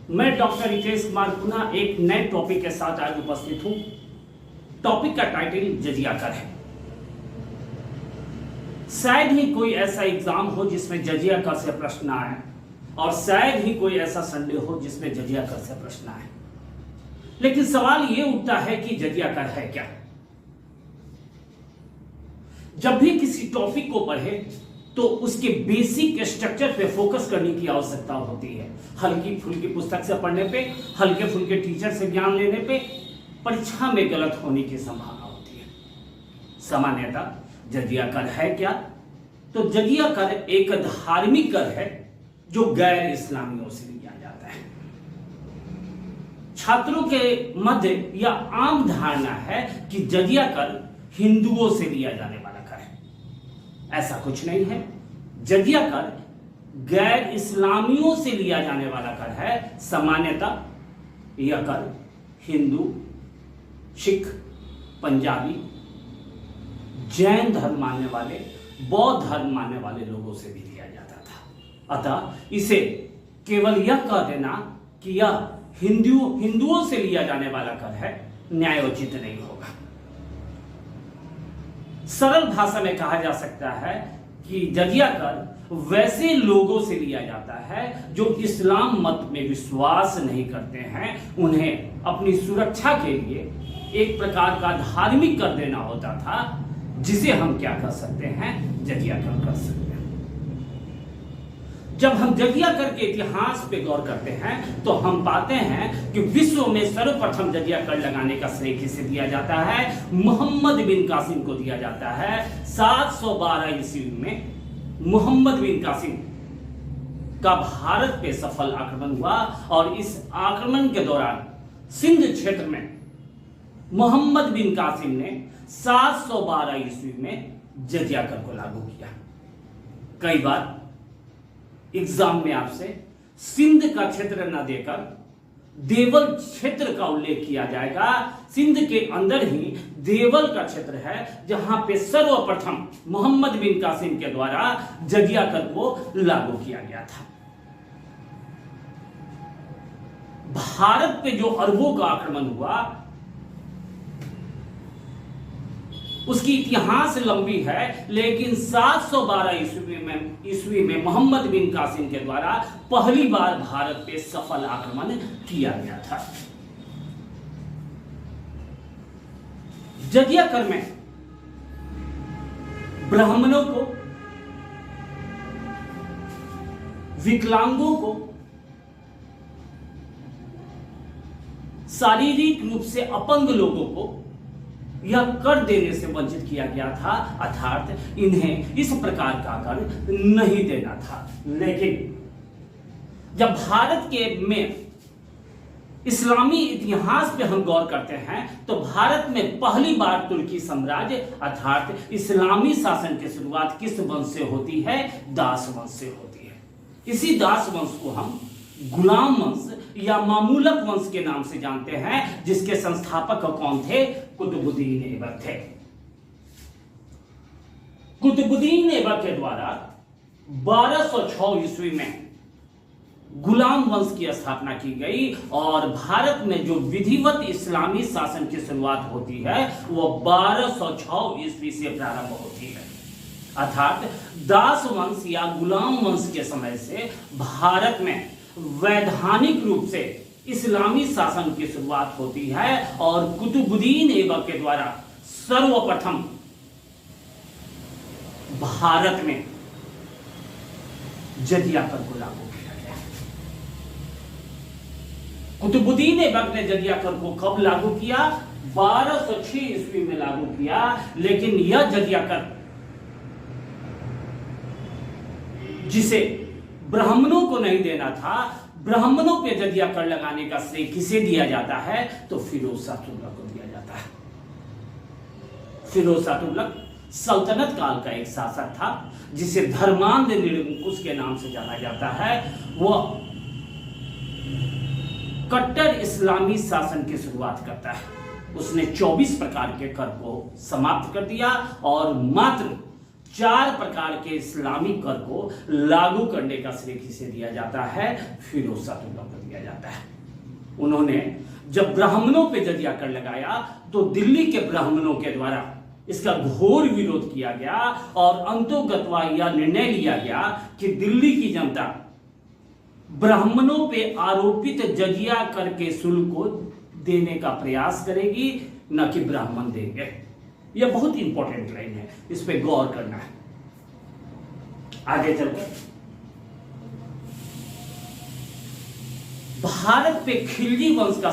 मैं डॉक्टर रितेश कुमार पुनः एक नए टॉपिक के साथ आज उपस्थित हूं। टॉपिक का टाइटल जजिया कर है। शायद ही कोई ऐसा एग्जाम हो जिसमें जजिया कर से प्रश्न आए और शायद ही कोई ऐसा संडे हो जिसमें जजिया कर से प्रश्न आए। लेकिन सवाल यह उठता है कि जजिया कर है क्या। जब भी किसी टॉपिक को पढ़े तो उसके बेसिक स्ट्रक्चर पे फोकस करने की आवश्यकता होती है। हल्की फुल्की पुस्तक से पढ़ने पे, हल्के फुल्के टीचर से ज्ञान लेने पे परीक्षा में गलत होने की संभावना होती है। सामान्यतः जजिया कर है क्या? तो जजिया कर एक धार्मिक कर है जो गैर इस्लामियों से लिया जाता है। छात्रों के मध्य यह आम धारणा है कि जजिया कर हिंदुओं से लिया जाने वाला कर है। ऐसा कुछ नहीं है। जजिया कर गैर इस्लामियों से लिया जाने वाला कर है। सामान्यतः यह कर हिंदू, सिख, पंजाबी, जैन धर्म मानने वाले, बौद्ध धर्म मानने वाले लोगों से भी लिया जाता था। अतः इसे केवल यह कह देना कि यह हिंदुओं से लिया जाने वाला कर है न्यायोचित नहीं होगा। सरल भाषा में कहा जा सकता है कि जजिया कर वैसे लोगों से लिया जाता है जो इस्लाम मत में विश्वास नहीं करते हैं। उन्हें अपनी सुरक्षा के लिए एक प्रकार का धार्मिक कर देना होता था, जिसे हम क्या कर सकते हैं, जजिया कर सकते हैं। जब हम जजिया कर के इतिहास पे गौर करते हैं तो हम पाते हैं कि विश्व में सर्वप्रथम जजिया कर लगाने का श्रेय किसे दिया जाता है? मोहम्मद बिन कासिम को दिया जाता है। 712 ईस्वी में मोहम्मद बिन कासिम का भारत पे सफल आक्रमण हुआ और इस आक्रमण के दौरान सिंध क्षेत्र में मोहम्मद बिन कासिम ने 712 ईस्वी में जजिया कर को लागू किया। कई बार एग्जाम में आपसे सिंध का क्षेत्र न देकर देवल क्षेत्र का उल्लेख किया जाएगा। सिंध के अंदर ही देवल का क्षेत्र है जहां पे सर्वप्रथम मोहम्मद बिन कासिम के द्वारा जजिया कर को लागू किया गया था। भारत पे जो अरबों का आक्रमण हुआ उसकी इतिहास लंबी है, लेकिन 712 ईस्वी में मोहम्मद बिन कासिम के द्वारा पहली बार भारत पे सफल आक्रमण किया गया था। जजिया कर में ब्राह्मणों को, विकलांगों को, शारीरिक रूप से अपंग लोगों को यह कर देने से वंचित किया गया था, अर्थात इन्हें इस प्रकार का कर नहीं देना था। लेकिन जब भारत के में इस्लामी इतिहास पे हम गौर करते हैं तो भारत में पहली बार तुर्की साम्राज्य अर्थात इस्लामी शासन की शुरुआत किस वंश से होती है? दास वंश से होती है। इसी दास वंश को हम गुलाम वंश या मामूलक वंश के नाम से जानते हैं, जिसके संस्थापक कौन थे? कुतुबुद्दीन ऐबक थे। कुतुबुद्दीन ऐबक के द्वारा 1206 ईस्वी में गुलाम वंश की स्थापना की गई और भारत में जो विधिवत इस्लामी शासन की शुरुआत होती है वह 1206 ईस्वी से प्रारंभ होती है। अर्थात दास वंश या गुलाम वंश के समय से भारत में वैधानिक रूप से इस्लामी शासन की शुरुआत होती है और कुतुबुद्दीन ऐबक के द्वारा सर्वप्रथम भारत में जजिया कर को लागू किया गया। कुतुबुद्दीन ऐबक ने जजिया कर को कब लागू किया? 1206 ईस्वी में लागू किया। लेकिन यह जजिया कर जिसे ब्राह्मणों को नहीं देना था, ब्राह्मणों पे जजिया कर लगाने का श्रेय किसे दिया जाता है? तो फिरोज शाह तुगलक को दिया जाता है। फिरोज शाह तुगलक सल्तनत काल का एक शासक था जिसे धर्मांध निरंकुश के नाम से जाना जाता है। वह कट्टर इस्लामी शासन की शुरुआत करता है। उसने 24 प्रकार के कर को समाप्त कर दिया और मात्र 4 प्रकार के इस्लामिक कर को लागू करने का श्रेय किसे दिया जाता है? फिरोज शाह तुगलक को दिया जाता है। उन्होंने जब ब्राह्मणों पे जजिया कर लगाया तो दिल्ली के ब्राह्मणों के द्वारा इसका घोर विरोध किया गया और अंतोगत्वा यह निर्णय लिया गया कि दिल्ली की जनता ब्राह्मणों पे आरोपित जजिया कर के शुल्क को देने का प्रयास करेगी, न कि ब्राह्मण देंगे। यह बहुत इंपॉर्टेंट लाइन है, इस पे गौर करना है। आगे चलकर भारत पे खिलजी वंश का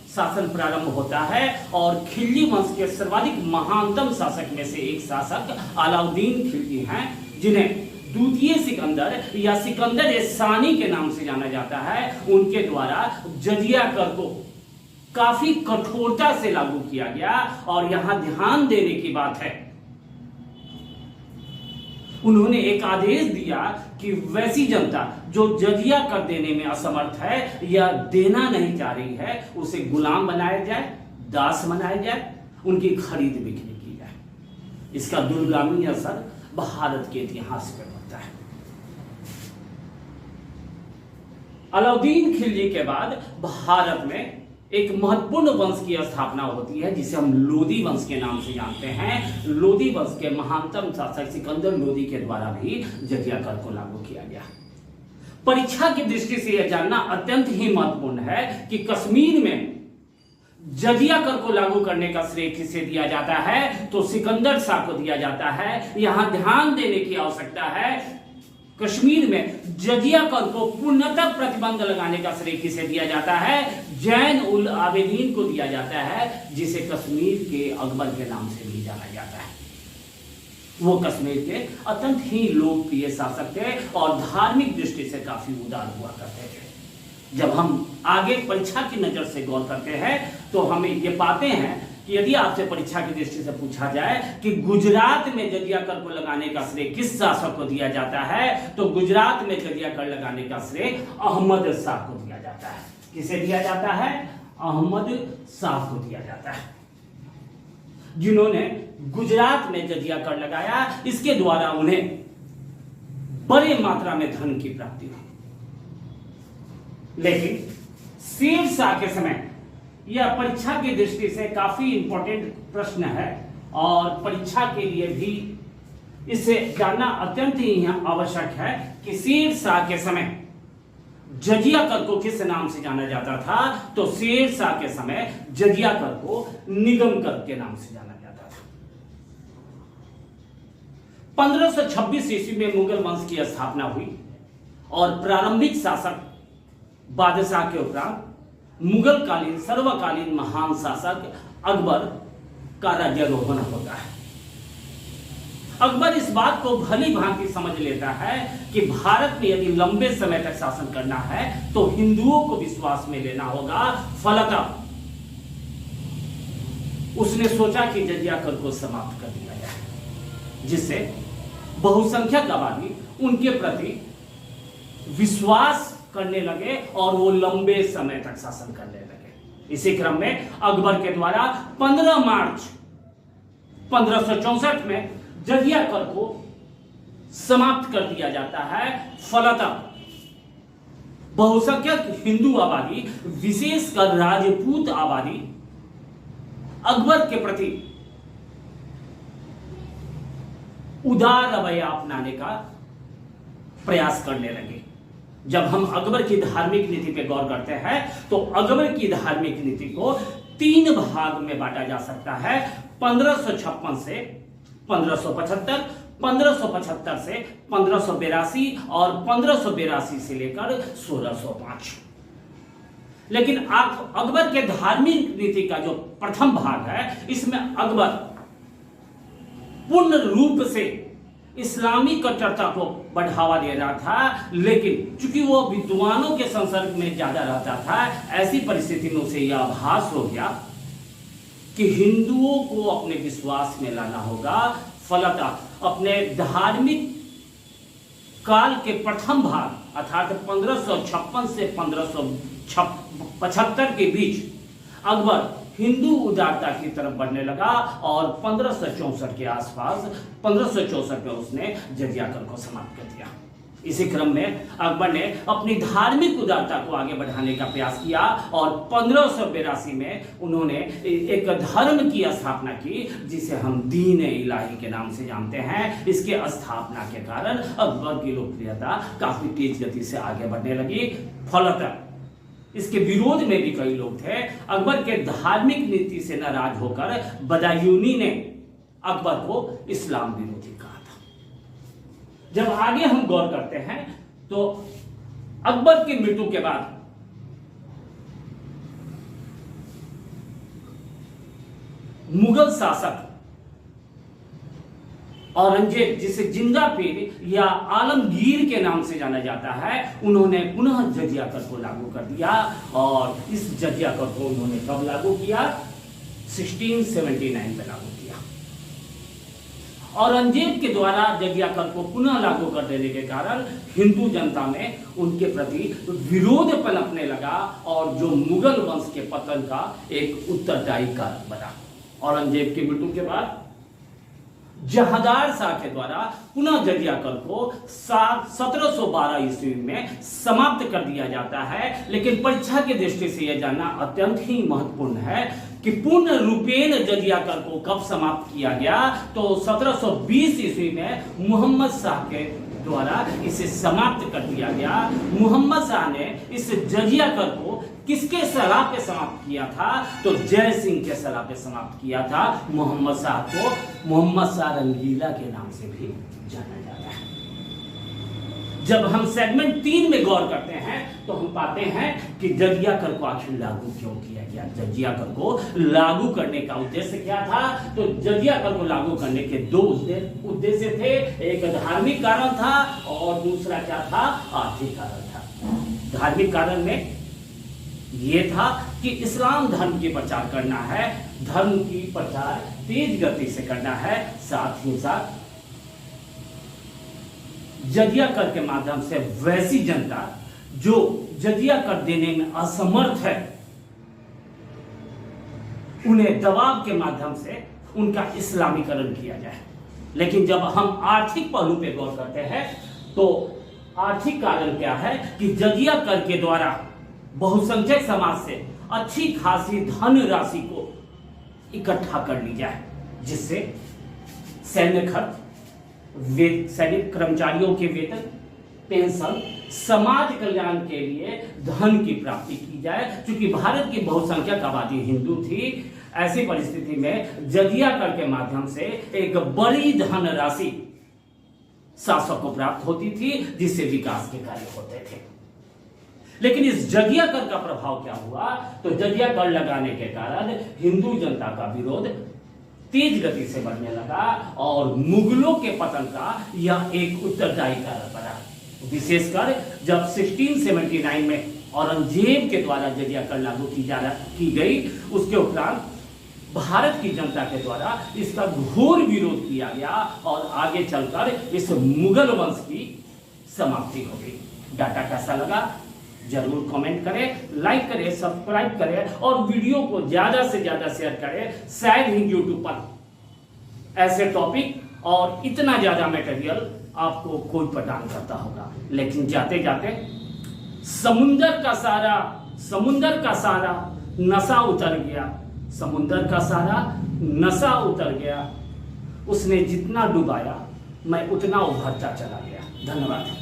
शासन प्रारंभ होता है और खिलजी वंश के सर्वाधिक महानतम शासक में से एक शासक अलाउद्दीन खिलजी हैं, जिन्हें द्वितीय सिकंदर या सिकंदर सानी के नाम से जाना जाता है। उनके द्वारा जजिया कर को काफी कठोरता से लागू किया गया और यहां ध्यान देने की बात है, उन्होंने एक आदेश दिया कि वैसी जनता जो जजिया कर देने में असमर्थ है या देना नहीं चाह रही है, उसे गुलाम बनाया जाए, दास बनाया जाए, उनकी खरीद बिक्री की जाए। इसका दूरगामी असर भारत के इतिहास पर पड़ता है। अलाउद्दीन खिलजी के बाद भारत में एक महत्वपूर्ण वंश की स्थापना होती है जिसे हम लोदी वंश के नाम से जानते हैं। लोदी वंश के महानतम शासक सिकंदर लोदी के द्वारा भी जजिया कर को लागू किया गया। परीक्षा की दृष्टि से यह जानना अत्यंत ही महत्वपूर्ण है कि कश्मीर में जजिया कर को लागू करने का श्रेय किसे दिया जाता है? तो सिकंदर शाह को दिया जाता है। यहां ध्यान देने की आवश्यकता है, कश्मीर में जजिया कर को पूर्णतः प्रतिबंध लगाने का श्रेय किसे दिया जाता है? जैन उल आबिदीन को दिया जाता है, जिसे कश्मीर के अकबर के नाम से भी जाना जाता है। वो कश्मीर के अत्यंत ही लोकप्रिय शासक थे और धार्मिक दृष्टि से काफी उदार हुआ करते थे। जब हम आगे परीक्षा की नजर से गौर करते हैं तो हमें ये पाते हैं कि यदि आपसे परीक्षा की दृष्टि से पूछा जाए कि गुजरात में जजिया कर को लगाने का श्रेय किस शासक को दिया जाता है, तो गुजरात में जजिया कर लगाने का श्रेय अहमद शाह को दिया जाता है। किसे दिया जाता है? अहमद शाह को दिया जाता है, जिन्होंने गुजरात में जजिया कर लगाया। इसके द्वारा उन्हें बड़े मात्रा में धन की प्राप्ति हुई। लेकिन शेर शाह के समय, यह परीक्षा की दृष्टि से काफी इंपॉर्टेंट प्रश्न है और परीक्षा के लिए भी इसे जानना अत्यंत ही आवश्यक है कि शेर शाह के समय जजिया कर को किस नाम से जाना जाता था? तो शेर शाह के समय जजिया कर को निगम कर के नाम से जाना जाता था। 1526 ईस्वी में मुगल वंश की स्थापना हुई और प्रारंभिक शासक बादशाह के उपरांत मुगल कालीन सर्वकालीन महान शासक अकबर का राज्यारोहण होता है। अकबर इस बात को भली भांति समझ लेता है कि भारत में यदि लंबे समय तक शासन करना है तो हिंदुओं को विश्वास में लेना होगा। फलतः उसने सोचा कि जजिया कर को समाप्त कर दिया जाए, जिससे बहुसंख्यक आबादी उनके प्रति विश्वास करने लगे और वो लंबे समय तक शासन करने लगे। इसी क्रम में अकबर के द्वारा 15 मार्च 1564 में जजिया कर को समाप्त कर दिया जाता है। फलतः बहुसंख्यक हिंदू आबादी, विशेषकर राजपूत आबादी, अकबर के प्रति उदार रवैया अपनाने का प्रयास करने लगे। जब हम अकबर की धार्मिक नीति पर गौर करते हैं तो अकबर की धार्मिक नीति को 3 भाग में बांटा जा सकता है। 1556 से 1575, 1575 से 1582 और 1582 से लेकर 1605। लेकिन आप अकबर के धार्मिक नीति का जो प्रथम भाग है, इसमें अकबर पूर्ण रूप से इस्लामी कट्टरता को बढ़ावा दे रहा था, लेकिन चूंकि वो विद्वानों के संसर्ग में ज्यादा रहता था, ऐसी परिस्थिति में उसे यह आभास हो गया कि हिंदुओं को अपने विश्वास में लाना होगा। फलतः अपने धार्मिक काल के प्रथम भाग अर्थात 1556 से 1575 के बीच अकबर हिंदू उदारता की तरफ बढ़ने लगा और 1564 के आसपास 1564 में उसने जजिया कर को समाप्त कर दिया। इसी क्रम में अकबर ने अपनी धार्मिक उदारता को आगे बढ़ाने का प्रयास किया और 1582 में उन्होंने एक धर्म की स्थापना की जिसे हम दीन इलाही के नाम से जानते हैं। इसके स्थापना के कारण अकबर की लोकप्रियता काफी तेज गति से आगे बढ़ने लगी। फलतः इसके विरोध में भी कई लोग थे। अकबर के धार्मिक नीति से नाराज होकर बदायूनी ने अकबर को इस्लाम विरोधी कहा था। जब आगे हम गौर करते हैं तो अकबर की मृत्यु के बाद मुगल शासक औरंगजेब, जिसे जिंदा पीर या आलमगीर के नाम से जाना जाता है, उन्होंने पुनः जजिया कर को लागू कर दिया। और इस जजिया कर को उन्होंने कब लागू किया? 1679 में लागू किया। औरंगजेब के द्वारा जजिया कर को पुनः लागू कर देने के कारण हिंदू जनता में उनके प्रति विरोध पनपने लगा और जो मुगल वंश के पतन का एक उत्तरदायी कारण बना। औरंगजेब की मृत्यु के बाद जहांगीर शाह के द्वारा पुनः जजिया कर को 1712 ईस्वी में समाप्त कर दिया जाता है। लेकिन परीक्षा की दृष्टि से यह जानना अत्यंत ही महत्वपूर्ण है कि पूर्ण रूपेण जजिया कर को कब समाप्त किया गया। तो 1720 ईस्वी में मोहम्मद शाह के द्वारा इसे समाप्त कर दिया गया। मोहम्मद शाह ने इस जजिया कर को किसके सलाह पे समाप्त किया था? तो जय सिंह के सलाह पे समाप्त किया था। मोहम्मद शाह को मोहम्मद शाह रंगीला के नाम से भी जाना जाता है। जब हम सेगमेंट 3 में गौर करते हैं तो हम पाते हैं कि जजिया कर को आखिर लागू क्यों किया गया। जजिया कर को लागू करने का उद्देश्य क्या था? तो जजिया कर को लागू करने के दो उद्देश्य थे। एक धार्मिक कारण था और दूसरा क्या था? आर्थिक कारण था। धार्मिक कारण में यह था कि इस्लाम धर्म की प्रचार करना है, धर्म की प्रचार तेज गति से करना है। साथ ही साथ जजिया कर के माध्यम से वैसी जनता जो जजिया कर देने में असमर्थ है, उन्हें दबाव के माध्यम से उनका इस्लामीकरण किया जाए। लेकिन जब हम आर्थिक पहलू पे गौर करते हैं तो आर्थिक कारण क्या है कि जजिया कर के द्वारा बहुसंख्यक समाज से अच्छी खासी धन राशि को इकट्ठा कर ली जाए, जिससे सैन्य खर्च, सैनिक कर्मचारियों के वेतन, पेंशन, समाज कल्याण के लिए धन की प्राप्ति की जाए। क्योंकि भारत की बहुसंख्यक आबादी हिंदू थी, ऐसी परिस्थिति में जजिया कर के माध्यम से एक बड़ी धन राशि शासक को प्राप्त होती थी, जिससे विकास के कार्य होते थे। लेकिन इस जजिया कर का प्रभाव क्या हुआ? तो जजिया कर लगाने के कारण हिंदू जनता का विरोध तेज गति से बढ़ने लगा और मुगलों के पतन का यह एक उत्तरदायी कारण बना। विशेषकर जब 1679 में औरंगजेब के द्वारा जजिया कर लागू की गई, उसके उपरांत भारत की जनता के द्वारा इसका घोर विरोध किया गया और आगे चलकर इस मुगल वंश की समाप्ति हो गई। डाटा कैसा लगा जरूर कमेंट करें, लाइक करें, सब्सक्राइब करें और वीडियो को ज्यादा से ज्यादा शेयर करें। शायद ही यूट्यूब पर ऐसे टॉपिक और इतना ज्यादा मटेरियल आपको कोई प्रदान करता होगा। लेकिन जाते जाते समुंदर का सारा नशा उतर गया। समुंदर का सारा नशा उतर गया। उसने जितना डुबाया मैं उतना उभरता चला गया। धन्यवाद।